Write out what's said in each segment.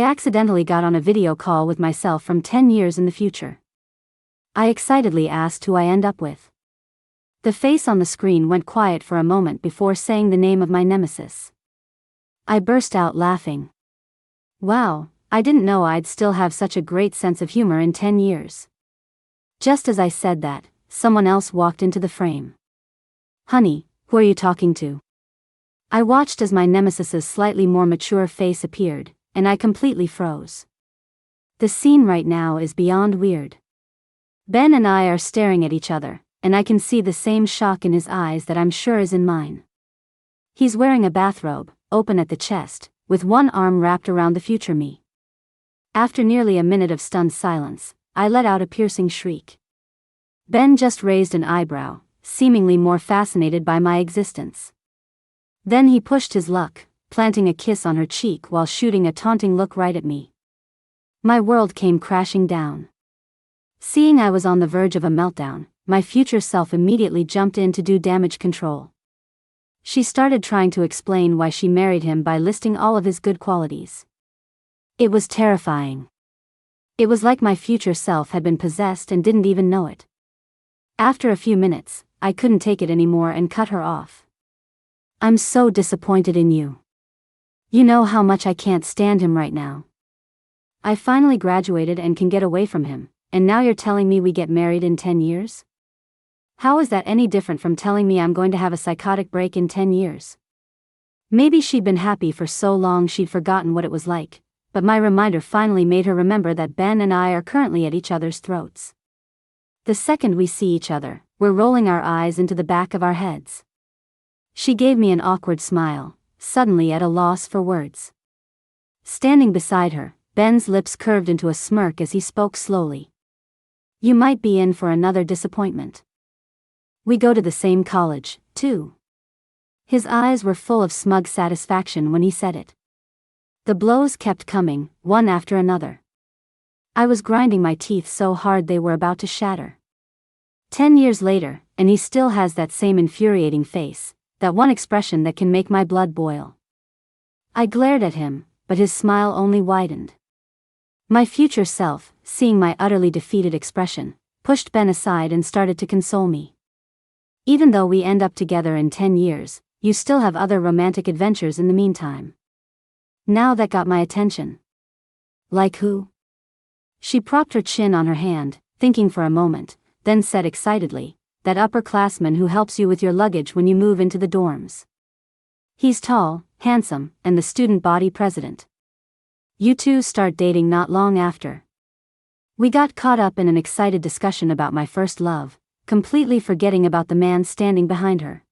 accidentally got on a video call with myself from 10 years in the future. I excitedly asked who I end up with. The face on the screen went quiet for a moment before saying the name of my nemesis. I burst out laughing. Wow, I didn't know I'd still have such a great sense of humor in 10 years. Just as I said that, someone else walked into the frame. Honey, who are you talking to? I watched as my nemesis's slightly more mature face appeared, and I completely froze. The scene right now is beyond weird. Ben and I are staring at each other, and I can see the same shock in his eyes that I'm sure is in mine. He's wearing a bathrobe, open at the chest, with one arm wrapped around the future me. After nearly a minute of stunned silence, I let out a piercing shriek. Ben just raised an eyebrow, seemingly more fascinated by my existence. Then he pushed his luck, planting a kiss on her cheek while shooting a taunting look right at me. My world came crashing down. Seeing I was on the verge of a meltdown, my future self immediately jumped in to do damage control. She started trying to explain why she married him by listing all of his good qualities. It was terrifying. It was like my future self had been possessed and didn't even know it. After a few minutes, I couldn't take it anymore and cut her off. I'm so disappointed in you. You know how much I can't stand him right now. I finally graduated and can get away from him, and now you're telling me we get married in 10 years? How is that any different from telling me I'm going to have a psychotic break in 10 years? Maybe she'd been happy for so long she'd forgotten what it was like, but my reminder finally made her remember that Ben and I are currently at each other's throats. The second we see each other, we're rolling our eyes into the back of our heads. She gave me an awkward smile, suddenly at a loss for words. Standing beside her, Ben's lips curved into a smirk as he spoke slowly. You might be in for another disappointment. We go to the same college, too. His eyes were full of smug satisfaction when he said it. The blows kept coming, one after another. I was grinding my teeth so hard they were about to shatter. 10 years later, and he still has that same infuriating face, that one expression that can make my blood boil. I glared at him, but his smile only widened. My future self, seeing my utterly defeated expression, pushed Ben aside and started to console me. Even though we end up together in 10 years, you still have other romantic adventures in the meantime. Now that got my attention. Like who? She propped her chin on her hand, thinking for a moment, then said excitedly, that upperclassman who helps you with your luggage when you move into the dorms. He's tall, handsome, and the student body president. You two start dating not long after. We got caught up in an excited discussion about my first love, completely forgetting about the man standing behind her.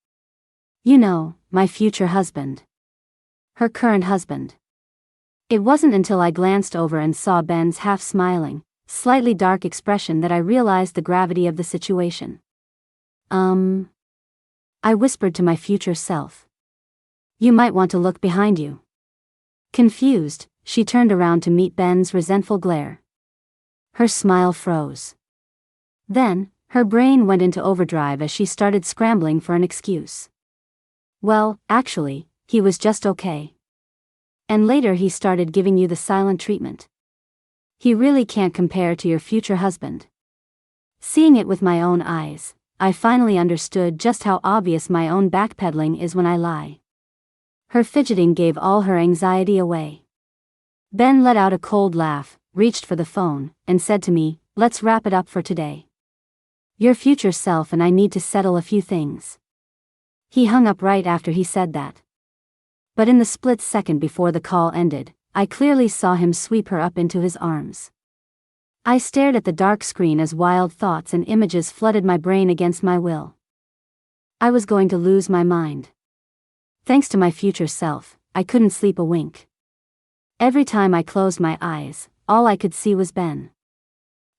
You know, my future husband. Her current husband. It wasn't until I glanced over and saw Ben's half-smiling, slightly dark expression that I realized the gravity of the situation. I whispered to my future self. You might want to look behind you. Confused, she turned around to meet Ben's resentful glare. Her smile froze. Then, her brain went into overdrive as she started scrambling for an excuse. Well, actually, he was just okay. And later he started giving you the silent treatment. He really can't compare to your future husband. Seeing it with my own eyes, I finally understood just how obvious my own backpedaling is when I lie. Her fidgeting gave all her anxiety away. Ben let out a cold laugh, reached for the phone, and said to me, "Let's wrap it up for today. Your future self and I need to settle a few things." He hung up right after he said that. But in the split second before the call ended, I clearly saw him sweep her up into his arms. I stared at the dark screen as wild thoughts and images flooded my brain against my will. I was going to lose my mind. Thanks to my future self, I couldn't sleep a wink. Every time I closed my eyes, all I could see was Ben.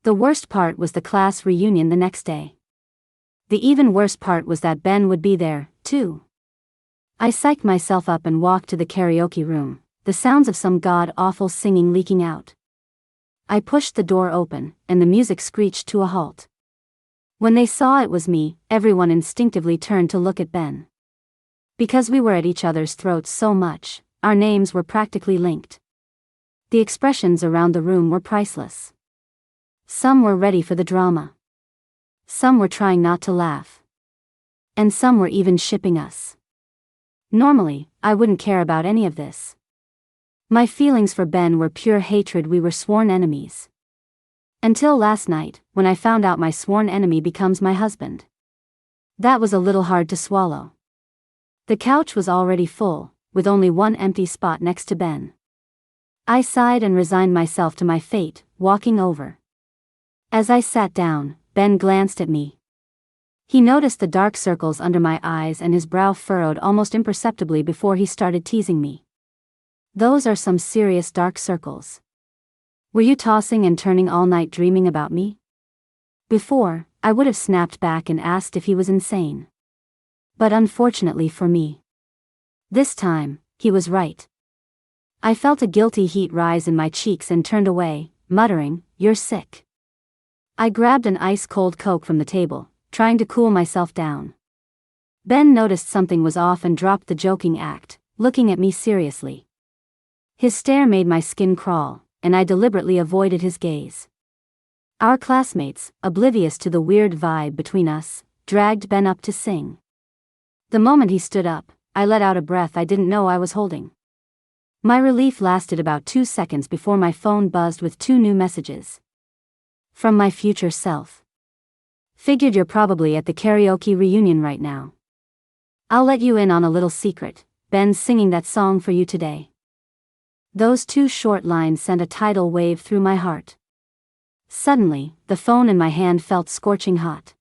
The worst part was the class reunion the next day. The even worse part was that Ben would be there, too. I psyched myself up and walked to the karaoke room, the sounds of some god-awful singing leaking out. I pushed the door open, and the music screeched to a halt. When they saw it was me, everyone instinctively turned to look at Ben. Because we were at each other's throats so much, our names were practically linked. The expressions around the room were priceless. Some were ready for the drama. Some were trying not to laugh. And some were even shipping us. Normally, I wouldn't care about any of this. My feelings for Ben were pure hatred. We were sworn enemies. Until last night, when I found out my sworn enemy becomes my husband. That was a little hard to swallow. The couch was already full, with only one empty spot next to Ben. I sighed and resigned myself to my fate, walking over. As I sat down, Ben glanced at me. He noticed the dark circles under my eyes and his brow furrowed almost imperceptibly before he started teasing me. Those are some serious dark circles. Were you tossing and turning all night dreaming about me? Before, I would have snapped back and asked if he was insane. But unfortunately for me, this time, he was right. I felt a guilty heat rise in my cheeks and turned away, muttering, "You're sick." I grabbed an ice-cold Coke from the table, trying to cool myself down. Ben noticed something was off and dropped the joking act, looking at me seriously. His stare made my skin crawl, and I deliberately avoided his gaze. Our classmates, oblivious to the weird vibe between us, dragged Ben up to sing. The moment he stood up, I let out a breath I didn't know I was holding. My relief lasted about 2 seconds before my phone buzzed with 2 new messages. From my future self. Figured you're probably at the karaoke reunion right now. I'll let you in on a little secret, Ben's singing that song for you today. Those 2 short lines sent a tidal wave through my heart. Suddenly, the phone in my hand felt scorching hot.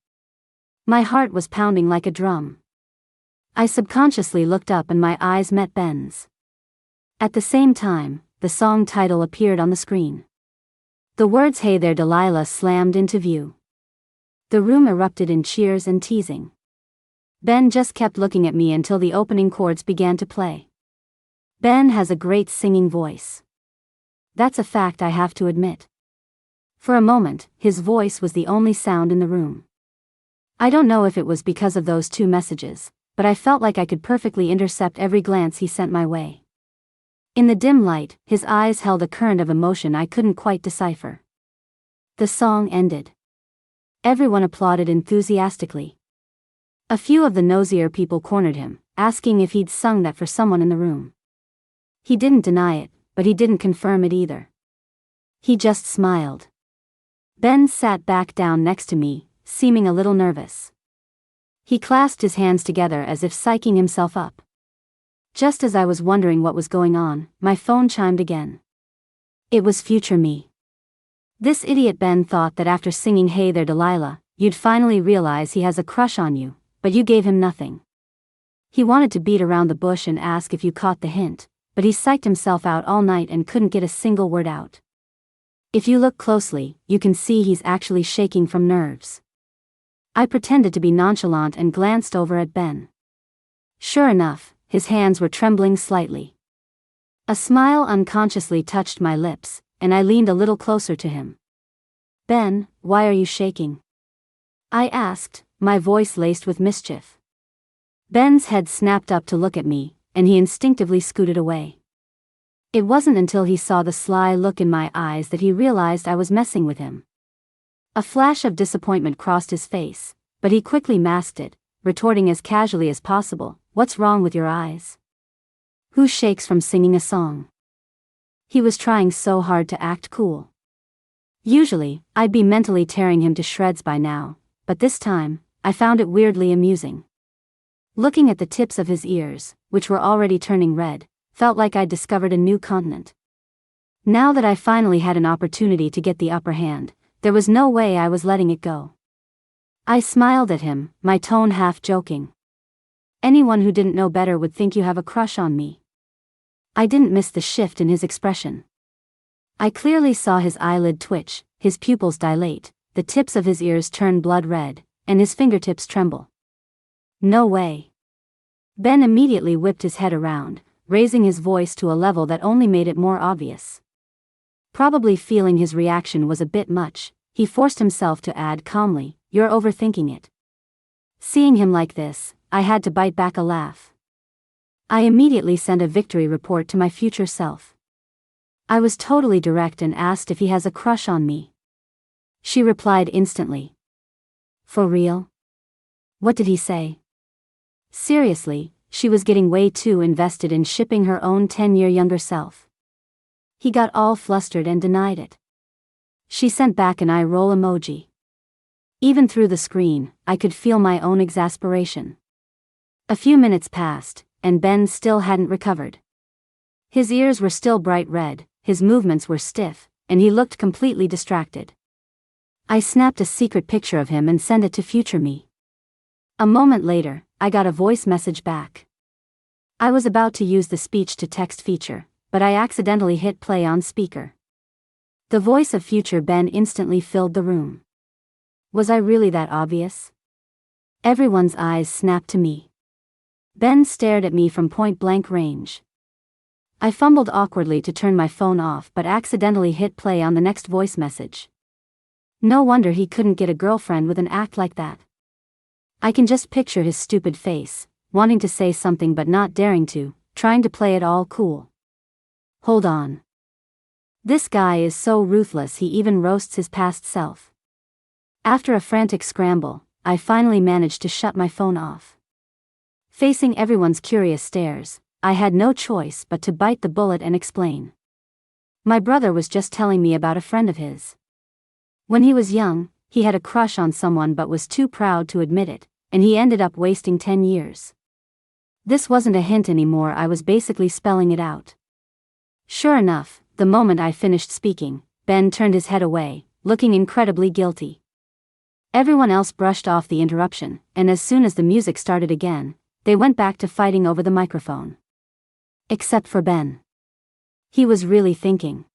My heart was pounding like a drum. I subconsciously looked up and my eyes met Ben's. At the same time, the song title appeared on the screen. The words "Hey There Delilah" slammed into view. The room erupted in cheers and teasing. Ben just kept looking at me until the opening chords began to play. Ben has a great singing voice. That's a fact I have to admit. For a moment, his voice was the only sound in the room. I don't know if it was because of those 2 messages, but I felt like I could perfectly intercept every glance he sent my way. In the dim light, his eyes held a current of emotion I couldn't quite decipher. The song ended. Everyone applauded enthusiastically. A few of the nosier people cornered him, asking if he'd sung that for someone in the room. He didn't deny it, but he didn't confirm it either. He just smiled. Ben sat back down next to me, seeming a little nervous. He clasped his hands together as if psyching himself up. Just as I was wondering what was going on, my phone chimed again. It was future me. This idiot Ben thought that after singing "Hey There Delilah," you'd finally realize he has a crush on you, but you gave him nothing. He wanted to beat around the bush and ask if you caught the hint, but he psyched himself out all night and couldn't get a single word out. If you look closely, you can see he's actually shaking from nerves. I pretended to be nonchalant and glanced over at Ben. Sure enough, his hands were trembling slightly. A smile unconsciously touched my lips, and I leaned a little closer to him. "Ben, why are you shaking?" I asked, my voice laced with mischief. Ben's head snapped up to look at me, and he instinctively scooted away. It wasn't until he saw the sly look in my eyes that he realized I was messing with him. A flash of disappointment crossed his face, but he quickly masked it, retorting as casually as possible, "What's wrong with your eyes? Who shakes from singing a song?" He was trying so hard to act cool. Usually, I'd be mentally tearing him to shreds by now, but this time, I found it weirdly amusing. Looking at the tips of his ears, which were already turning red, felt like I'd discovered a new continent. Now that I finally had an opportunity to get the upper hand, there was no way I was letting it go. I smiled at him, my tone half joking. Anyone who didn't know better would think you have a crush on me. I didn't miss the shift in his expression. I clearly saw his eyelid twitch, his pupils dilate, the tips of his ears turn blood red, and his fingertips tremble. No way. Ben immediately whipped his head around, raising his voice to a level that only made it more obvious. Probably feeling his reaction was a bit much, he forced himself to add calmly, "You're overthinking it." Seeing him like this, I had to bite back a laugh. I immediately sent a victory report to my future self. I was totally direct and asked if he has a crush on me. She replied instantly. For real? What did he say? Seriously, she was getting way too invested in shipping her own 10-year younger self. He got all flustered and denied it. She sent back an eye roll emoji. Even through the screen, I could feel my own exasperation. A few minutes passed, and Ben still hadn't recovered. His ears were still bright red, his movements were stiff, and he looked completely distracted. I snapped a secret picture of him and sent it to future me. A moment later, I got a voice message back. I was about to use the speech-to-text feature, but I accidentally hit play on speaker. The voice of future Ben instantly filled the room. Was I really that obvious? Everyone's eyes snapped to me. Ben stared at me from point-blank range. I fumbled awkwardly to turn my phone off but accidentally hit play on the next voice message. No wonder he couldn't get a girlfriend with an act like that. I can just picture his stupid face, wanting to say something but not daring to, trying to play it all cool. Hold on. This guy is so ruthless he even roasts his past self. After a frantic scramble, I finally managed to shut my phone off. Facing everyone's curious stares, I had no choice but to bite the bullet and explain. My brother was just telling me about a friend of his. When he was young, he had a crush on someone but was too proud to admit it, and he ended up wasting 10 years. This wasn't a hint anymore, I was basically spelling it out. Sure enough, the moment I finished speaking, Ben turned his head away, looking incredibly guilty. Everyone else brushed off the interruption, and as soon as the music started again, they went back to fighting over the microphone. Except for Ben. He was really thinking.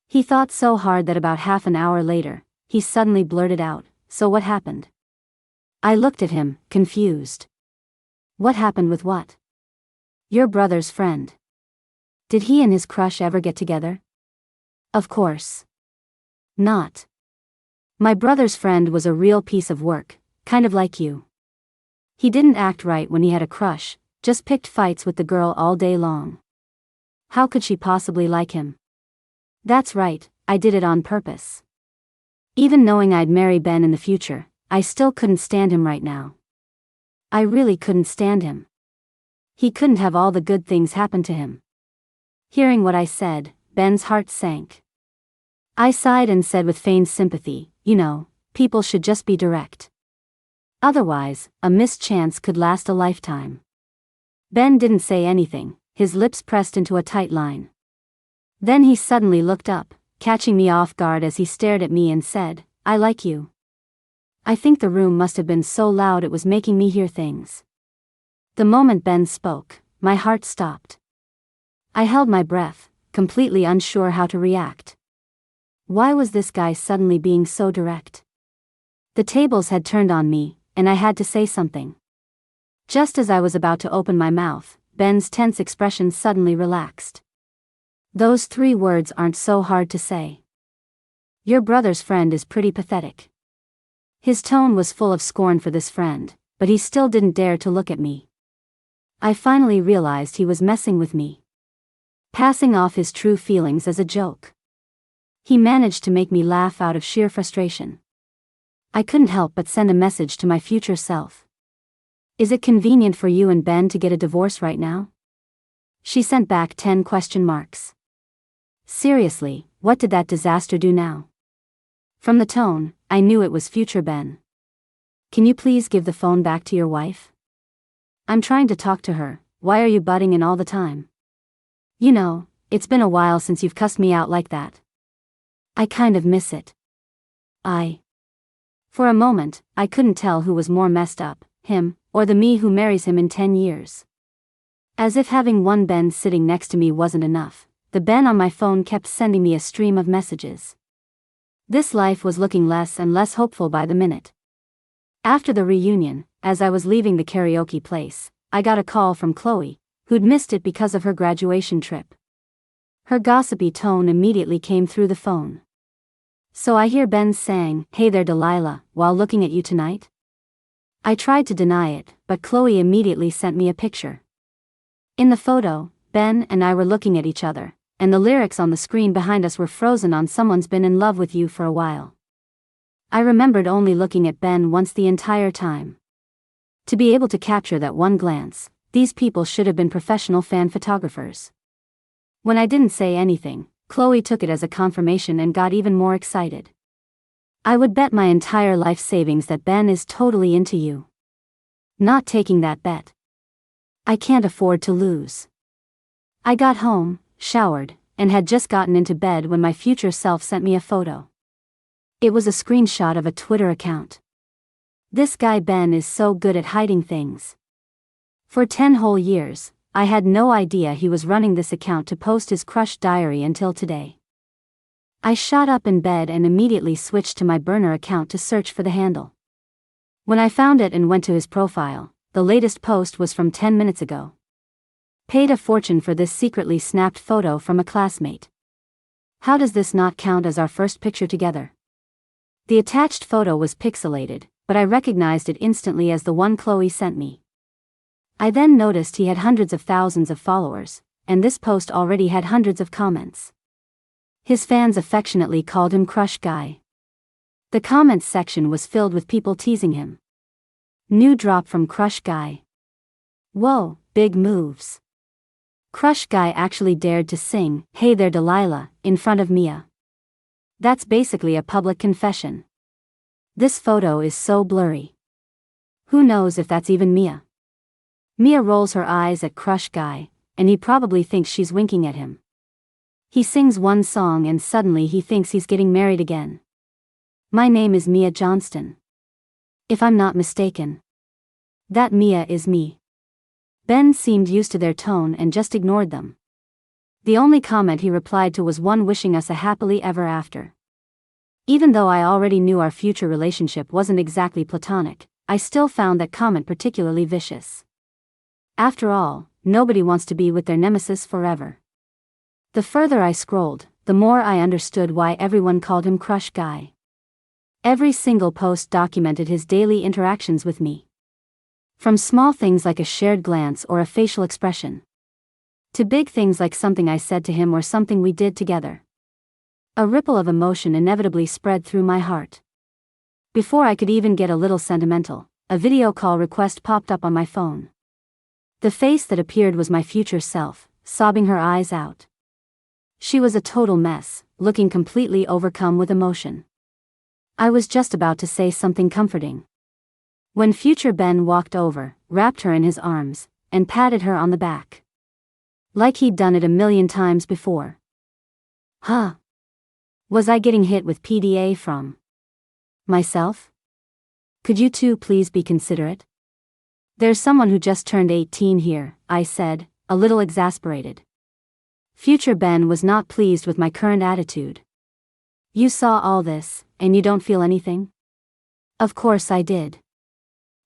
He thought so hard that about half an hour later, he suddenly blurted out, "So what happened?" I looked at him, confused. What happened with what? Your brother's friend. Did he and his crush ever get together? Of course not. My brother's friend was a real piece of work, kind of like you. He didn't act right when he had a crush, just picked fights with the girl all day long. How could she possibly like him? That's right, I did it on purpose. Even knowing I'd marry Ben in the future, I still couldn't stand him right now. I really couldn't stand him. He couldn't have all the good things happen to him. Hearing what I said, Ben's heart sank. I sighed and said with feigned sympathy, "You know, people should just be direct. Otherwise, a missed chance could last a lifetime." Ben didn't say anything, his lips pressed into a tight line. Then he suddenly looked up, catching me off guard as he stared at me and said, "I like you." I think the room must have been so loud it was making me hear things. The moment Ben spoke, my heart stopped. I held my breath, completely unsure how to react. Why was this guy suddenly being so direct? The tables had turned on me, and I had to say something. Just as I was about to open my mouth, Ben's tense expression suddenly relaxed. Those 3 words aren't so hard to say. Your brother's friend is pretty pathetic. His tone was full of scorn for this friend, but he still didn't dare to look at me. I finally realized he was messing with me. Passing off his true feelings as a joke. He managed to make me laugh out of sheer frustration. I couldn't help but send a message to my future self. Is it convenient for you and Ben to get a divorce right now? She sent back 10 question marks. Seriously, what did that disaster do now? From the tone, I knew it was future Ben. Can you please give the phone back to your wife? I'm trying to talk to her, why are you butting in all the time? You know, it's been a while since you've cussed me out like that. I kind of miss it. For a moment, I couldn't tell who was more messed up, him, or the me who marries him in 10 years. As if having one Ben sitting next to me wasn't enough, the Ben on my phone kept sending me a stream of messages. This life was looking less and less hopeful by the minute. After the reunion, as I was leaving the karaoke place, I got a call from Chloe, who'd missed it because of her graduation trip. Her gossipy tone immediately came through the phone. "So I hear Ben saying, 'Hey there Delilah, while looking at you tonight?'" I tried to deny it, but Chloe immediately sent me a picture. In the photo, Ben and I were looking at each other, and the lyrics on the screen behind us were frozen on "Someone's been in love with you for a while." I remembered only looking at Ben once the entire time. To be able to capture that one glance, these people should have been professional fan photographers. When I didn't say anything, Chloe took it as a confirmation and got even more excited. "I would bet my entire life savings that Ben is totally into you." "Not taking that bet. I can't afford to lose." I got home, showered, and had just gotten into bed when my future self sent me a photo. It was a screenshot of a Twitter account. This guy Ben is so good at hiding things. For 10 whole years, I had no idea he was running this account to post his crush diary until today. I shot up in bed and immediately switched to my burner account to search for the handle. When I found it and went to his profile, the latest post was from 10 minutes ago. "Paid a fortune for this secretly snapped photo from a classmate. How does this not count as our first picture together?" The attached photo was pixelated, but I recognized it instantly as the one Chloe sent me. I then noticed he had hundreds of thousands of followers, and this post already had hundreds of comments. His fans affectionately called him Crush Guy. The comments section was filled with people teasing him. "New drop from Crush Guy. Whoa, big moves." Crush Guy actually dared to sing "Hey There Delilah" in front of Mia. That's basically a public confession. This photo is so blurry. Who knows if that's even Mia? Mia rolls her eyes at Crush Guy, and he probably thinks she's winking at him. He sings one song and suddenly he thinks he's getting married again. "My name is Mia Johnston. If I'm not mistaken. That Mia is me." Ben seemed used to their tone and just ignored them. The only comment he replied to was one wishing us a happily ever after. Even though I already knew our future relationship wasn't exactly platonic, I still found that comment particularly vicious. After all, nobody wants to be with their nemesis forever. The further I scrolled, the more I understood why everyone called him Crush Guy. Every single post documented his daily interactions with me. From small things like a shared glance or a facial expression, to big things like something I said to him or something we did together. A ripple of emotion inevitably spread through my heart. Before I could even get a little sentimental, a video call request popped up on my phone. The face that appeared was my future self, sobbing her eyes out. She was a total mess, looking completely overcome with emotion. I was just about to say something comforting, when future Ben walked over, wrapped her in his arms, and patted her on the back. Like he'd done it a million times before. Huh? Was I getting hit with PDA from myself? Could you two please be considerate? There's someone who just turned 18 here, I said, a little exasperated. Future Ben was not pleased with my current attitude. "You saw all this, and you don't feel anything?" Of course I did.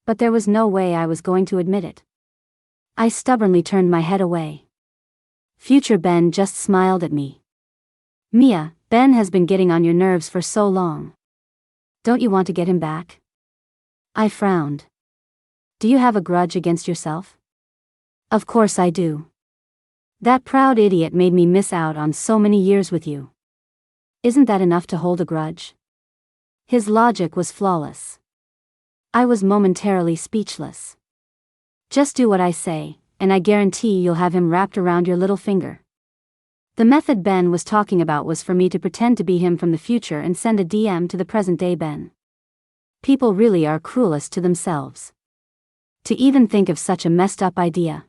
But there was no way I was going to admit it. I stubbornly turned my head away. Future Ben just smiled at me. "Mia, Ben has been getting on your nerves for so long. Don't you want to get him back?" I frowned. "Do you have a grudge against yourself?" "Of course I do. That proud idiot made me miss out on so many years with you. Isn't that enough to hold a grudge?" His logic was flawless. I was momentarily speechless. "Just do what I say, and I guarantee you'll have him wrapped around your little finger." The method Ben was talking about was for me to pretend to be him from the future and send a DM to the present-day Ben. People really are cruelest to themselves. To even think of such a messed-up idea.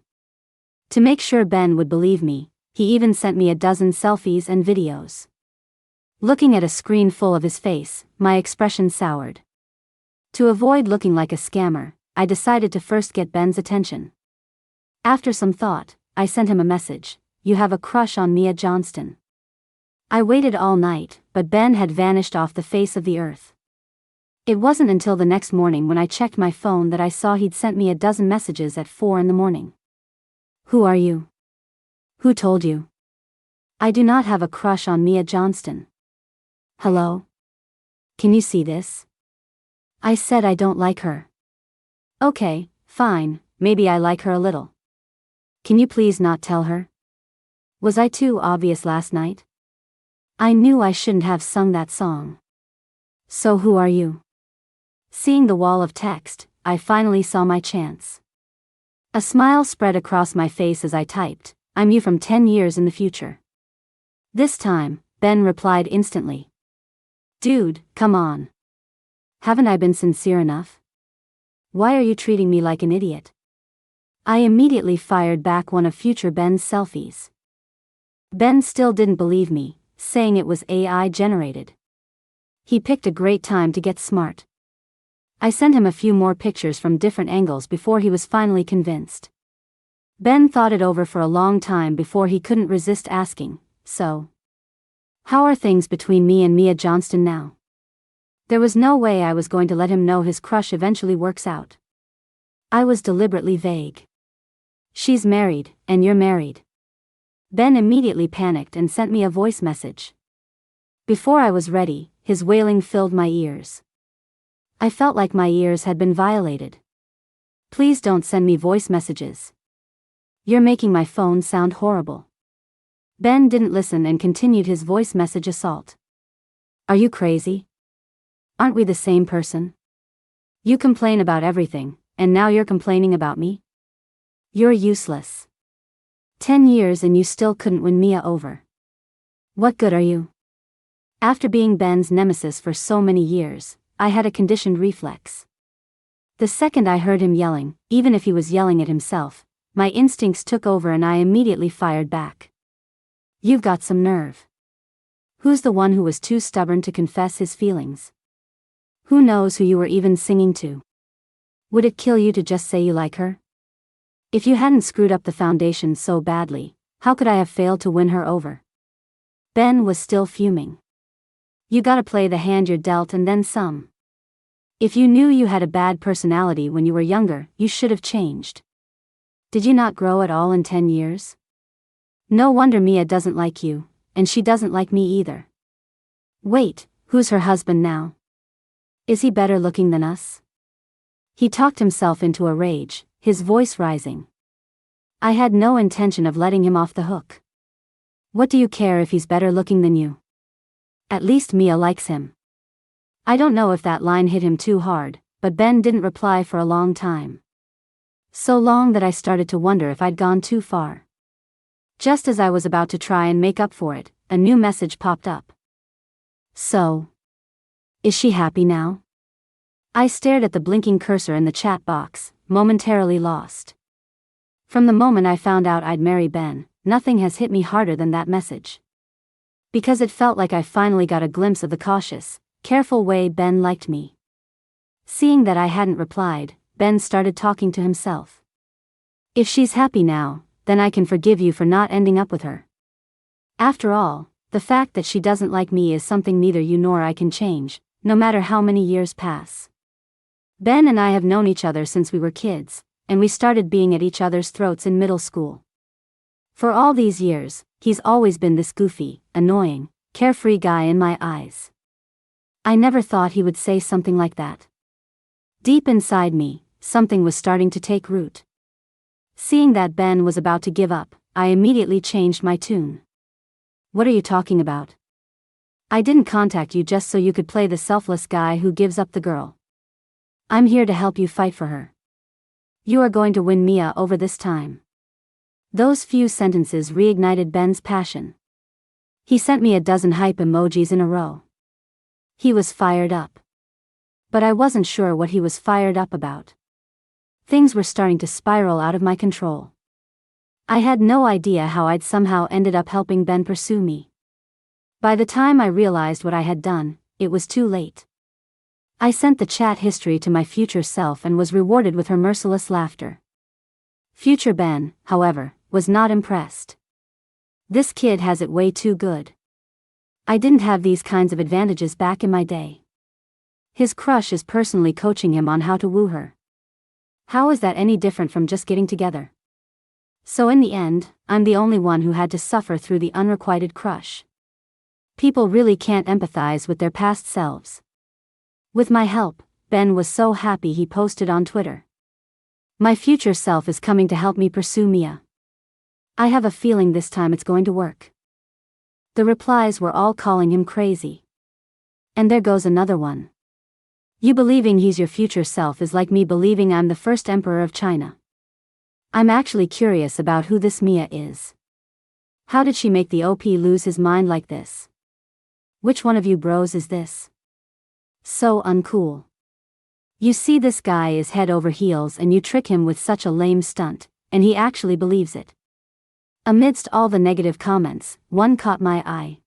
To make sure Ben would believe me, he even sent me a dozen selfies and videos. Looking at a screen full of his face, my expression soured. To avoid looking like a scammer, I decided to first get Ben's attention. After some thought, I sent him a message: "You have a crush on Mia Johnston." I waited all night, but Ben had vanished off the face of the earth. It wasn't until the next morning when I checked my phone that I saw he'd sent me a dozen messages at 4 in the morning. "Who are you? Who told you? I do not have a crush on Mia Johnston. Hello? Can you see this? I said I don't like her." "Okay, fine, maybe I like her a little. Can you please not tell her?" Was I too obvious last night? I knew I shouldn't have sung that song. So who are you? Seeing the wall of text, I finally saw my chance. A smile spread across my face as I typed, I'm you from 10 years in the future. This time, Ben replied instantly. Dude, come on. Haven't I been sincere enough? Why are you treating me like an idiot? I immediately fired back one of future Ben's selfies. Ben still didn't believe me, saying it was AI generated. He picked a great time to get smart. I sent him a few more pictures from different angles before he was finally convinced. Ben thought it over for a long time before he couldn't resist asking, so, how are things between me and Mia Johnston now? There was no way I was going to let him know his crush eventually works out. I was deliberately vague. She's married, and you're married. Ben immediately panicked and sent me a voice message. Before I was ready, his wailing filled my ears. I felt like my ears had been violated. Please don't send me voice messages. You're making my phone sound horrible. Ben didn't listen and continued his voice message assault. Are you crazy? Aren't we the same person? You complain about everything, and now you're complaining about me? You're useless. 10 years and you still couldn't win Mia over. What good are you? After being Ben's nemesis for so many years, I had a conditioned reflex. The second I heard him yelling, even if he was yelling at himself, my instincts took over and I immediately fired back. You've got some nerve. Who's the one who was too stubborn to confess his feelings? Who knows who you were even singing to? Would it kill you to just say you like her? If you hadn't screwed up the foundation so badly, how could I have failed to win her over? Ben was still fuming. You gotta play the hand you're dealt and then some. If you knew you had a bad personality when you were younger, you should have changed. Did you not grow at all in 10 years? No wonder Mia doesn't like you, and she doesn't like me either. Wait, who's her husband now? Is he better looking than us? He talked himself into a rage, his voice rising. I had no intention of letting him off the hook. What do you care if he's better looking than you? At least Mia likes him. I don't know if that line hit him too hard, but Ben didn't reply for a long time. So long that I started to wonder if I'd gone too far. Just as I was about to try and make up for it, a new message popped up. So, is she happy now? I stared at the blinking cursor in the chat box, momentarily lost. From the moment I found out I'd marry Ben, nothing has hit me harder than that message. Because it felt like I finally got a glimpse of the cautious, careful way Ben liked me. Seeing that I hadn't replied, Ben started talking to himself. If she's happy now, then I can forgive you for not ending up with her. After all, the fact that she doesn't like me is something neither you nor I can change, no matter how many years pass. Ben and I have known each other since we were kids, and we started being at each other's throats in middle school. For all these years, he's always been this goofy, annoying, carefree guy in my eyes. I never thought he would say something like that. Deep inside me, something was starting to take root. Seeing that Ben was about to give up, I immediately changed my tune. What are you talking about? I didn't contact you just so you could play the selfless guy who gives up the girl. I'm here to help you fight for her. You are going to win Mia over this time. Those few sentences reignited Ben's passion. He sent me a dozen hype emojis in a row. He was fired up. But I wasn't sure what he was fired up about. Things were starting to spiral out of my control. I had no idea how I'd somehow ended up helping Ben pursue me. By the time I realized what I had done, it was too late. I sent the chat history to my future self and was rewarded with her merciless laughter. Future Ben, however, was not impressed. This kid has it way too good. I didn't have these kinds of advantages back in my day. His crush is personally coaching him on how to woo her. How is that any different from just getting together? So in the end, I'm the only one who had to suffer through the unrequited crush. People really can't empathize with their past selves. With my help, Ben was so happy he posted on Twitter. My future self is coming to help me pursue Mia. I have a feeling this time it's going to work. The replies were all calling him crazy. And there goes another one. You believing he's your future self is like me believing I'm the first emperor of China. I'm actually curious about who this Mia is. How did she make the OP lose his mind like this? Which one of you bros is this? So uncool. You see, this guy is head over heels and you trick him with such a lame stunt, and he actually believes it. Amidst all the negative comments, one caught my eye.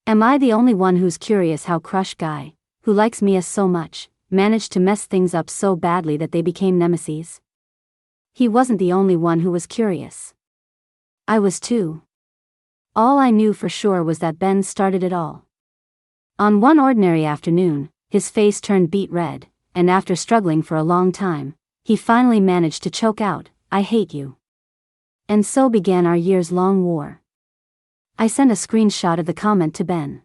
Am I the only one who's curious how Crush Guy, who likes Mia so much, managed to mess things up so badly that they became nemesis? He wasn't the only one who was curious. I was too. All I knew for sure was that Ben started it all. On one ordinary afternoon, his face turned beet red, and after struggling for a long time, he finally managed to choke out, "I hate you." And so began our years-long war. I sent a screenshot of the comment to Ben.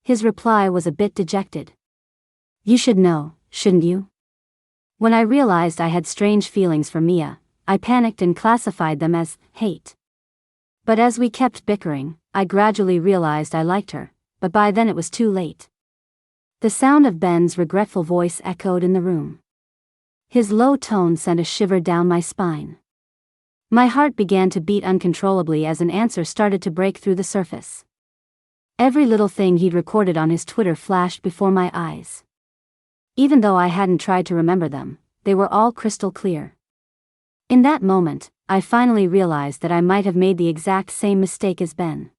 His reply was a bit dejected. You should know, shouldn't you? When I realized I had strange feelings for Mia, I panicked and classified them as hate. But as we kept bickering, I gradually realized I liked her, but by then it was too late. The sound of Ben's regretful voice echoed in the room. His low tone sent a shiver down my spine. My heart began to beat uncontrollably as an answer started to break through the surface. Every little thing he'd recorded on his Twitter flashed before my eyes. Even though I hadn't tried to remember them, they were all crystal clear. In that moment, I finally realized that I might have made the exact same mistake as Ben.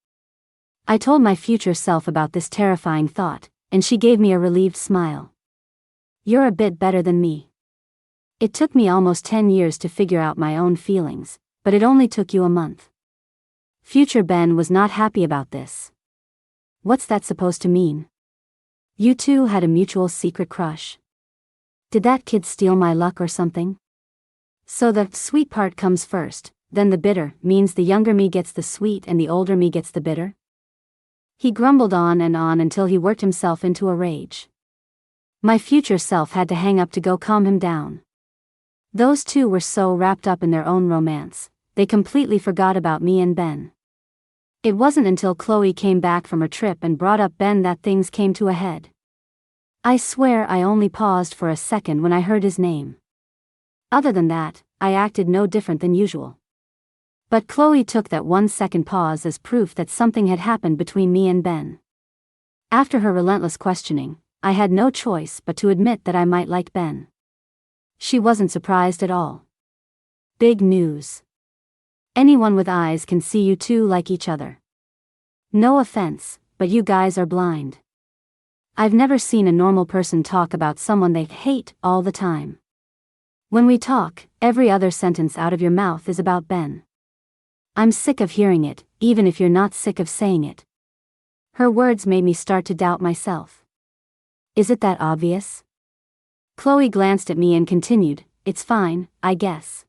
I told my future self about this terrifying thought, and she gave me a relieved smile. You're a bit better than me. It took me almost 10 years to figure out my own feelings, but it only took you a month. Future Ben was not happy about this. What's that supposed to mean? You two had a mutual secret crush. Did that kid steal my luck or something? So the sweet part comes first, then the bitter means the younger me gets the sweet and the older me gets the bitter? He grumbled on and on until he worked himself into a rage. My future self had to hang up to go calm him down. Those two were so wrapped up in their own romance, they completely forgot about me and Ben. It wasn't until Chloe came back from her trip and brought up Ben that things came to a head. I swear I only paused for a second when I heard his name. Other than that, I acted no different than usual. But Chloe took that 1-second pause as proof that something had happened between me and Ben. After her relentless questioning, I had no choice but to admit that I might like Ben. She wasn't surprised at all. Big news. Anyone with eyes can see you two like each other. No offense, but you guys are blind. I've never seen a normal person talk about someone they hate all the time. When we talk, every other sentence out of your mouth is about Ben. I'm sick of hearing it, even if you're not sick of saying it. Her words made me start to doubt myself. Is it that obvious? Chloe glanced at me and continued, It's fine, I guess.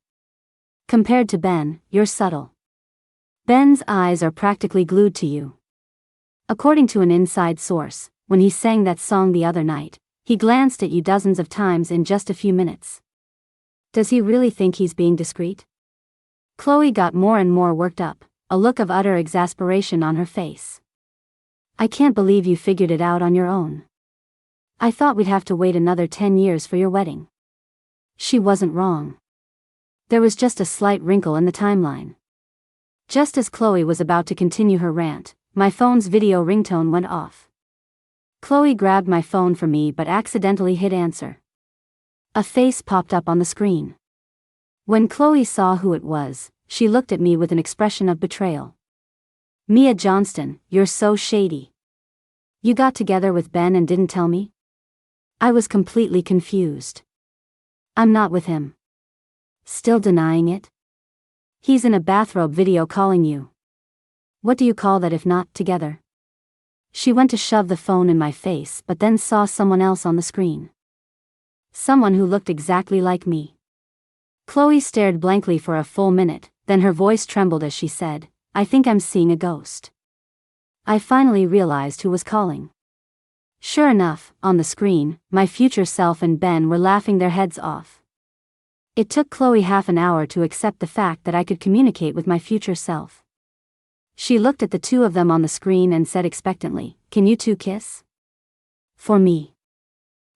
Compared to Ben, you're subtle. Ben's eyes are practically glued to you. According to an inside source, when he sang that song the other night, he glanced at you dozens of times in just a few minutes. Does he really think he's being discreet? Chloe got more and more worked up, a look of utter exasperation on her face. I can't believe you figured it out on your own. I thought we'd have to wait another 10 years for your wedding. She wasn't wrong. There was just a slight wrinkle in the timeline. Just as Chloe was about to continue her rant, my phone's video ringtone went off. Chloe grabbed my phone from me but accidentally hit answer. A face popped up on the screen. When Chloe saw who it was, she looked at me with an expression of betrayal. Mia Johnston, you're so shady. You got together with Ben and didn't tell me? I was completely confused. I'm not with him. Still denying it? He's in a bathrobe video calling you. What do you call that if not together? She went to shove the phone in my face but then saw someone else on the screen. Someone who looked exactly like me. Chloe stared blankly for a full minute, then her voice trembled as she said, I think I'm seeing a ghost. I finally realized who was calling. Sure enough, on the screen, my future self and Ben were laughing their heads off. It took Chloe half an hour to accept the fact that I could communicate with my future self. She looked at the two of them on the screen and said expectantly, "Can you two kiss?" For me.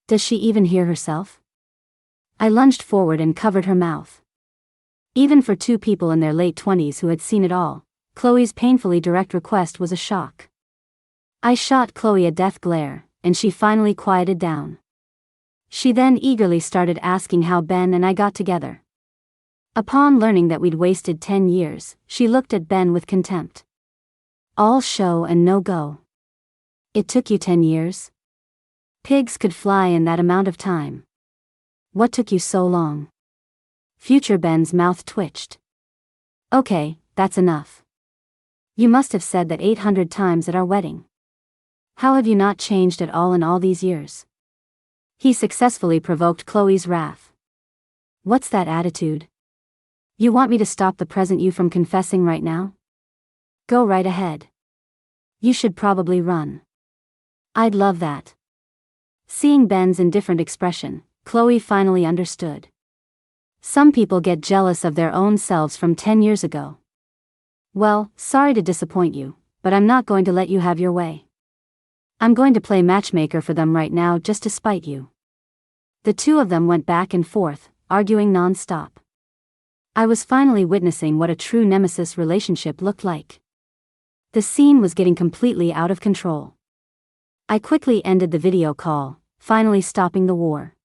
Does she even hear herself? I lunged forward and covered her mouth. Even for two people in their late 20s who had seen it all, Chloe's painfully direct request was a shock. I shot Chloe a death glare, and she finally quieted down. She then eagerly started asking how Ben and I got together. Upon learning that we'd wasted 10 years, she looked at Ben with contempt. All show and no go. It took you 10 years? Pigs could fly in that amount of time. What took you so long? Future Ben's mouth twitched. Okay, that's enough. You must have said that 800 times at our wedding. How have you not changed at all in all these years? He successfully provoked Chloe's wrath. What's that attitude? You want me to stop the present you from confessing right now? Go right ahead. You should probably run. I'd love that. Seeing Ben's indifferent expression, Chloe finally understood. Some people get jealous of their own selves from 10 years ago. Well, sorry to disappoint you, but I'm not going to let you have your way. I'm going to play matchmaker for them right now just to spite you. The two of them went back and forth, arguing non-stop. I was finally witnessing what a true nemesis relationship looked like. The scene was getting completely out of control. I quickly ended the video call, finally stopping the war.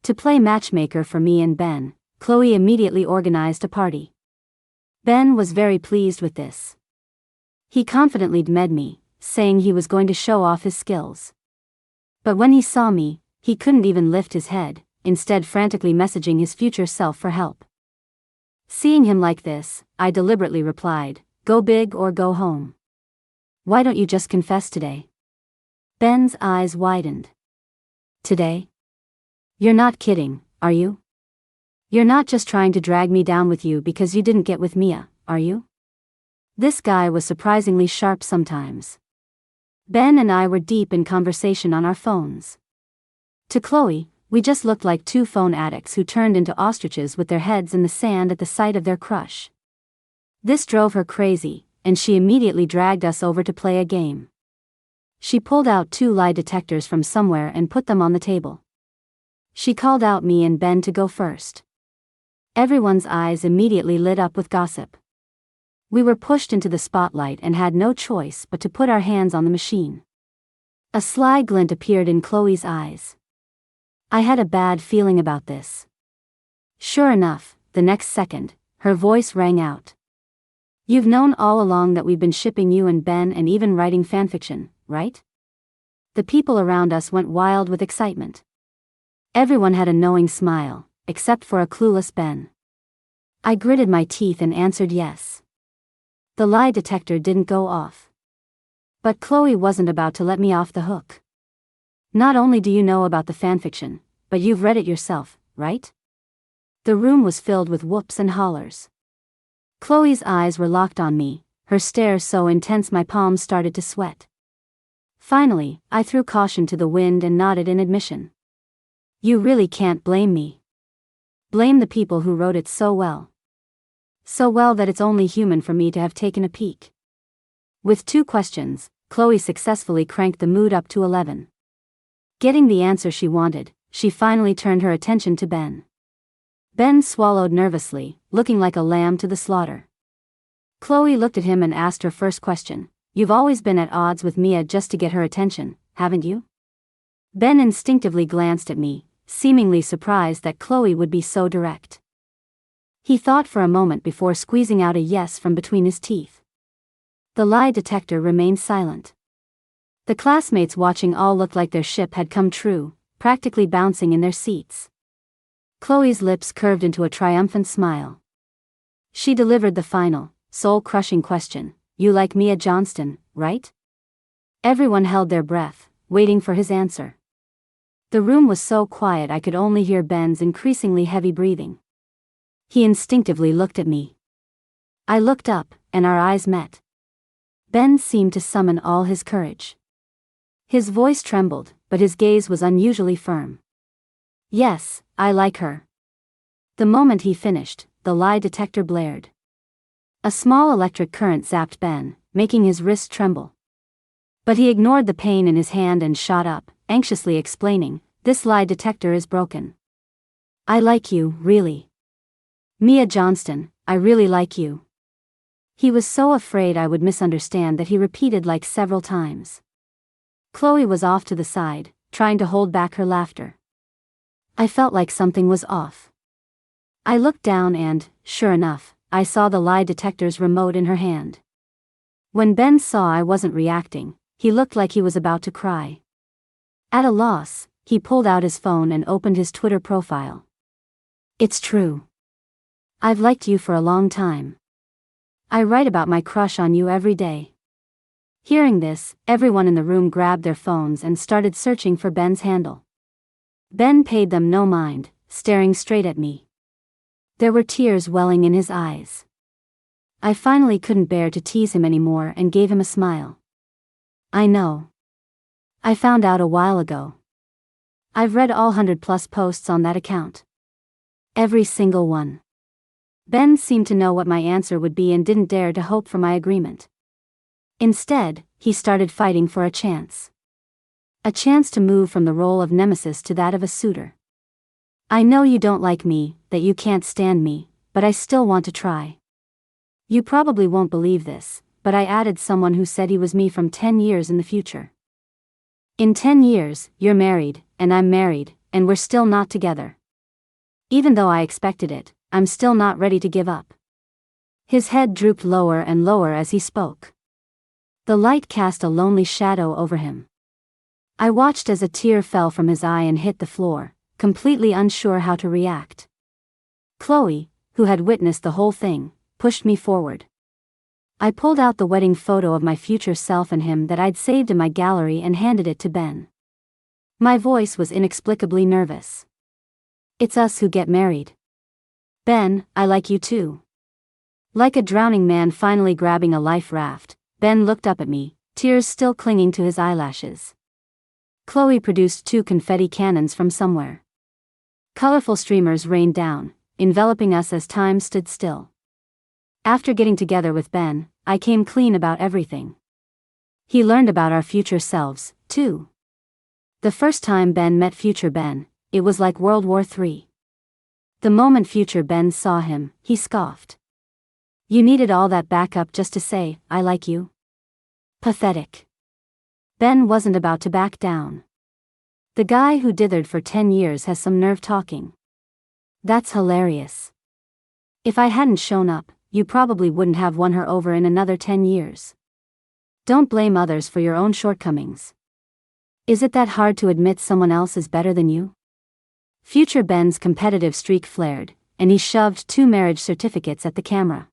To play matchmaker for me and Ben, Chloe immediately organized a party. Ben was very pleased with this. He confidently DM'd me, saying he was going to show off his skills. But when he saw me, he couldn't even lift his head, instead frantically messaging his future self for help. Seeing him like this, I deliberately replied, "Go big or go home. Why don't you just confess today?" Ben's eyes widened. Today? You're not kidding, are you? You're not just trying to drag me down with you because you didn't get with Mia, are you? This guy was surprisingly sharp sometimes. Ben and I were deep in conversation on our phones. To Chloe, we just looked like two phone addicts who turned into ostriches with their heads in the sand at the sight of their crush. This drove her crazy, and she immediately dragged us over to play a game. She pulled out 2 lie detectors from somewhere and put them on the table. She called out me and Ben to go first. Everyone's eyes immediately lit up with gossip. We were pushed into the spotlight and had no choice but to put our hands on the machine. A sly glint appeared in Chloe's eyes. I had a bad feeling about this. Sure enough, the next second, her voice rang out. You've known all along that we've been shipping you and Ben and even writing fanfiction, right? The people around us went wild with excitement. Everyone had a knowing smile, except for a clueless Ben. I gritted my teeth and answered yes. The lie detector didn't go off. But Chloe wasn't about to let me off the hook. Not only do you know about the fanfiction, but you've read it yourself, right? The room was filled with whoops and hollers. Chloe's eyes were locked on me, her stare so intense my palms started to sweat. Finally, I threw caution to the wind and nodded in admission. You really can't blame me. Blame the people who wrote it so well. So well that it's only human for me to have taken a peek. With 2 questions, Chloe successfully cranked the mood up to 11. Getting the answer she wanted, she finally turned her attention to Ben. Ben swallowed nervously, looking like a lamb to the slaughter. Chloe looked at him and asked her first question. You've always been at odds with Mia just to get her attention, haven't you? Ben instinctively glanced at me, seemingly surprised that Chloe would be so direct. He thought for a moment before squeezing out a yes from between his teeth. The lie detector remained silent. The classmates watching all looked like their ship had come true, practically bouncing in their seats. Chloe's lips curved into a triumphant smile. She delivered the final, soul-crushing question. You like Mia Johnston, right? Everyone held their breath, waiting for his answer. The room was so quiet I could only hear Ben's increasingly heavy breathing. He instinctively looked at me. I looked up, and our eyes met. Ben seemed to summon all his courage. His voice trembled, but his gaze was unusually firm. Yes, I like her. The moment he finished, the lie detector blared. A small electric current zapped Ben, making his wrist tremble. But he ignored the pain in his hand and shot up, anxiously explaining, "This lie detector is broken. I like you, really. Mia Johnston, I really like you." He was so afraid I would misunderstand that he repeated like several times. Chloe was off to the side, trying to hold back her laughter. I felt like something was off. I looked down and, sure enough, I saw the lie detector's remote in her hand. When Ben saw I wasn't reacting, he looked like he was about to cry. At a loss, he pulled out his phone and opened his Twitter profile. "It's true. I've liked you for a long time. I write about my crush on you every day." Hearing this, everyone in the room grabbed their phones and started searching for Ben's handle. Ben paid them no mind, staring straight at me. There were tears welling in his eyes. I finally couldn't bear to tease him anymore and gave him a smile. "I know. I found out a while ago. I've read all 100+ posts on that account. Every single one." Ben seemed to know what my answer would be and didn't dare to hope for my agreement. Instead, he started fighting for a chance. A chance to move from the role of nemesis to that of a suitor. "I know you don't like me, that you can't stand me, but I still want to try. You probably won't believe this, but I added someone who said he was me from 10 years in the future. In 10 years, you're married, and I'm married, and we're still not together. Even though I expected it, I'm still not ready to give up." His head drooped lower and lower as he spoke. The light cast a lonely shadow over him. I watched as a tear fell from his eye and hit the floor, completely unsure how to react. Chloe, who had witnessed the whole thing, pushed me forward. I pulled out the wedding photo of my future self and him that I'd saved in my gallery and handed it to Ben. My voice was inexplicably nervous. "It's us who get married. Ben, I like you too." Like a drowning man finally grabbing a life raft, Ben looked up at me, tears still clinging to his eyelashes. Chloe produced 2 confetti cannons from somewhere. Colorful streamers rained down, enveloping us as time stood still. After getting together with Ben, I came clean about everything. He learned about our future selves, too. The first time Ben met future Ben, it was like World War III. The moment future Ben saw him, he scoffed. "You needed all that backup just to say, 'I like you'? Pathetic." Ben wasn't about to back down. The guy who dithered for 10 years has some nerve talking. That's hilarious. If I hadn't shown up, you probably wouldn't have won her over in another 10 years. Don't blame others for your own shortcomings. Is it that hard to admit someone else is better than you? Future Ben's competitive streak flared, and he shoved 2 marriage certificates at the camera.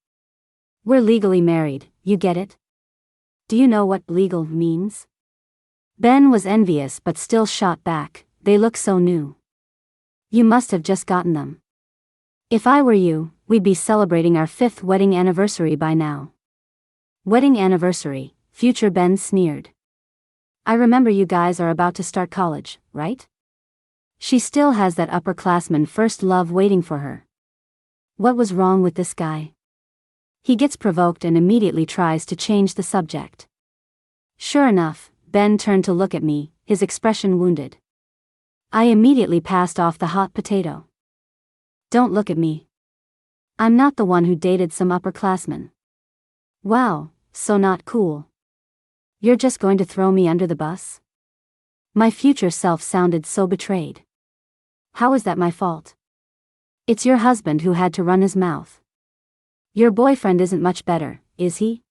"We're legally married, you get it? Do you know what legal means?" Ben was envious but still shot back, "They look so new. You must have just gotten them. If I were you, we'd be celebrating our 5th wedding anniversary by now." "Wedding anniversary," future Ben sneered. "I remember you guys are about to start college, right? She still has that upperclassman first love waiting for her." What was wrong with this guy? He gets provoked and immediately tries to change the subject. Sure enough, Ben turned to look at me, his expression wounded. I immediately passed off the hot potato. "Don't look at me. I'm not the one who dated some upperclassman." "Wow, so not cool. You're just going to throw me under the bus?" My future self sounded so betrayed. "How is that my fault? It's your husband who had to run his mouth. Your boyfriend isn't much better, is he?"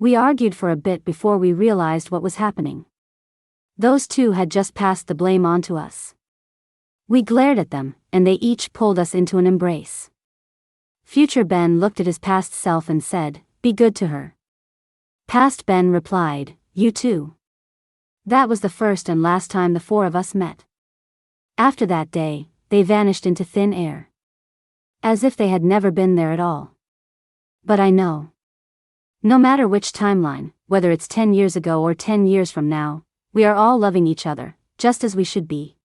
We argued for a bit before we realized what was happening. Those 2 had just passed the blame on to us. We glared at them, and they each pulled us into an embrace. Future Ben looked at his past self and said, "Be good to her." Past Ben replied, "You too." That was the first and last time the 4 of us met. After that day, they vanished into thin air. As if they had never been there at all. But I know. No matter which timeline, whether it's 10 years ago or 10 years from now, we are all loving each other, just as we should be.